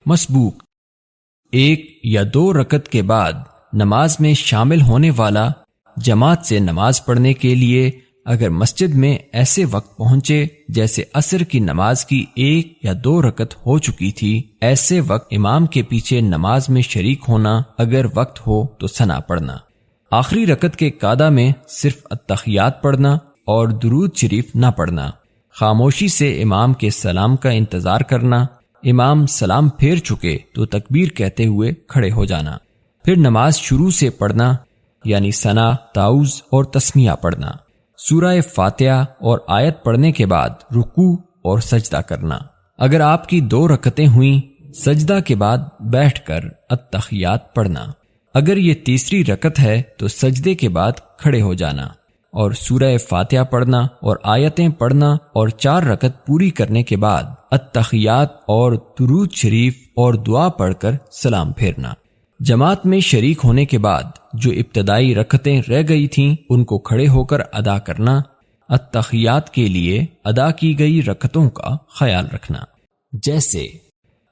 مسبوق، 1 یا 2 رکعت کے بعد نماز میں شامل ہونے والا جماعت سے نماز پڑھنے کے لیے اگر مسجد میں ایسے وقت پہنچے جیسے عصر کی نماز کی 1 یا 2 رکعت ہو چکی تھی، ایسے وقت امام کے پیچھے نماز میں شریک ہونا، اگر وقت ہو تو ثنا پڑھنا، آخری رکعت کے قعدہ میں صرف التحیات پڑھنا اور درود شریف نہ پڑھنا، خاموشی سے امام کے سلام کا انتظار کرنا، امام سلام پھیر چکے تو تکبیر کہتے ہوئے کھڑے ہو جانا، پھر نماز شروع سے پڑھنا یعنی ثنا، تعوذ اور تسمیہ پڑھنا، سورہ فاتحہ اور آیت پڑھنے کے بعد رکوع اور سجدہ کرنا۔ اگر آپ کی 2 رکعتیں ہوئیں، سجدہ کے بعد بیٹھ کر التحیات پڑھنا۔ اگر یہ تیسری رکعت ہے تو سجدے کے بعد کھڑے ہو جانا اور سورہ فاتحہ پڑھنا اور آیتیں پڑھنا اور 4 رکعت پوری کرنے کے بعد التحیات اور درود شریف اور دعا پڑھ کر سلام پھیرنا۔ جماعت میں شریک ہونے کے بعد جو ابتدائی رکعتیں رہ گئی تھیں ان کو کھڑے ہو کر ادا کرنا، التحیات کے لیے ادا کی گئی رکعتوں کا خیال رکھنا۔ جیسے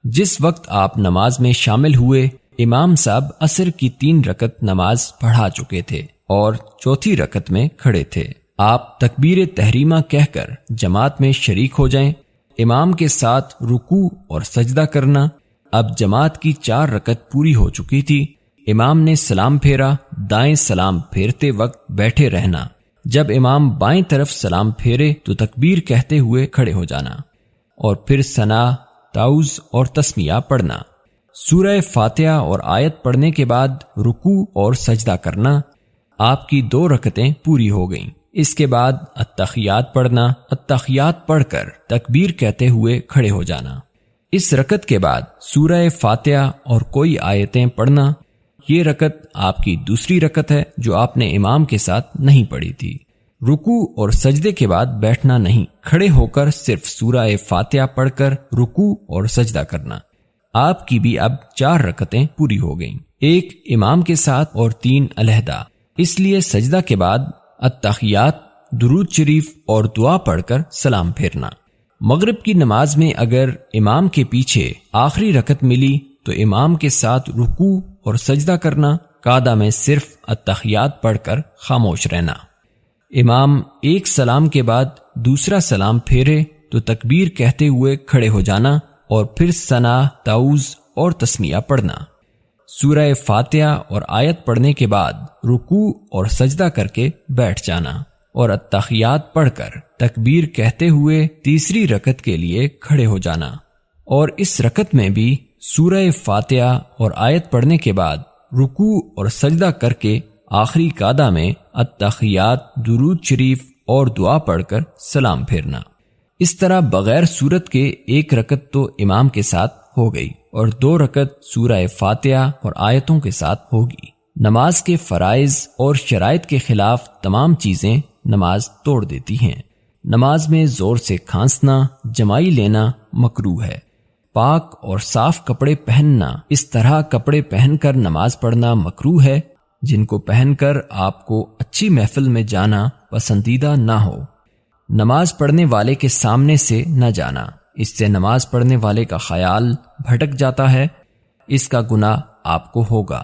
جس وقت آپ نماز میں شامل ہوئے، امام صاحب عصر کی 3 رکعت نماز پڑھا چکے تھے اور 4تھی رکعت میں کھڑے تھے، آپ تکبیر تحریمہ کہہ کر جماعت میں شریک ہو جائیں، امام کے ساتھ رکوع اور سجدہ کرنا۔ اب جماعت کی 4 رکعت پوری ہو چکی تھی، امام نے سلام پھیرا، دائیں سلام پھیرتے وقت بیٹھے رہنا، جب امام بائیں طرف سلام پھیرے تو تکبیر کہتے ہوئے کھڑے ہو جانا اور پھر ثنا، تعوذ اور تسمیہ پڑھنا، سورہ فاتحہ اور آیت پڑھنے کے بعد رکوع اور سجدہ کرنا۔ آپ کی 2 رکعتیں پوری ہو گئیں، اس کے بعد التحیات پڑھنا، التحیات پڑھ کر تکبیر کہتے ہوئے کھڑے ہو جانا۔ اس رکعت کے بعد سورہ فاتحہ اور کوئی آیتیں پڑھنا۔ یہ رکعت آپ کی دوسری رکعت ہے جو آپ نے امام کے ساتھ نہیں پڑھی تھی۔ رکوع اور سجدے کے بعد بیٹھنا نہیں، کھڑے ہو کر صرف سورہ فاتحہ پڑھ کر رکوع اور سجدہ کرنا۔ آپ کی بھی اب 4 رکعتیں پوری ہو گئیں، 1 امام کے ساتھ اور 3 علیحدہ، اس لیے سجدہ کے بعد التحیات، درود شریف اور دعا پڑھ کر سلام پھیرنا۔ مغرب کی نماز میں اگر امام کے پیچھے آخری رکعت ملی تو امام کے ساتھ رکوع اور سجدہ کرنا، قعدہ میں صرف التحیات پڑھ کر خاموش رہنا۔ امام ایک سلام کے بعد دوسرا سلام پھیرے تو تکبیر کہتے ہوئے کھڑے ہو جانا اور پھر ثنا، تعوذ اور تسمیہ پڑھنا، سورہ فاتحہ اور آیت پڑھنے کے بعد رکوع اور سجدہ کر کے بیٹھ جانا اور التحیات پڑھ کر تکبیر کہتے ہوئے تیسری رکعت کے لیے کھڑے ہو جانا، اور اس رکعت میں بھی سورہ فاتحہ اور آیت پڑھنے کے بعد رکوع اور سجدہ کر کے آخری قعدہ میں التحیات، درود شریف اور دعا پڑھ کر سلام پھیرنا۔ اس طرح بغیر سورت کے 1 رکعت تو امام کے ساتھ ہو گئی اور 2 رکعت سورہ فاتحہ اور آیتوں کے ساتھ ہوگی۔ نماز کے فرائض اور شرائط کے خلاف تمام چیزیں نماز توڑ دیتی ہیں۔ نماز میں زور سے کھانسنا، جمائی لینا مکروہ ہے۔ پاک اور صاف کپڑے پہننا، اس طرح کپڑے پہن کر نماز پڑھنا مکروہ ہے جن کو پہن کر آپ کو اچھی محفل میں جانا پسندیدہ نہ ہو۔ نماز پڑھنے والے کے سامنے سے نہ جانا، اس سے نماز پڑھنے والے کا خیال بھٹک جاتا ہے، اس کا گناہ آپ کو ہوگا۔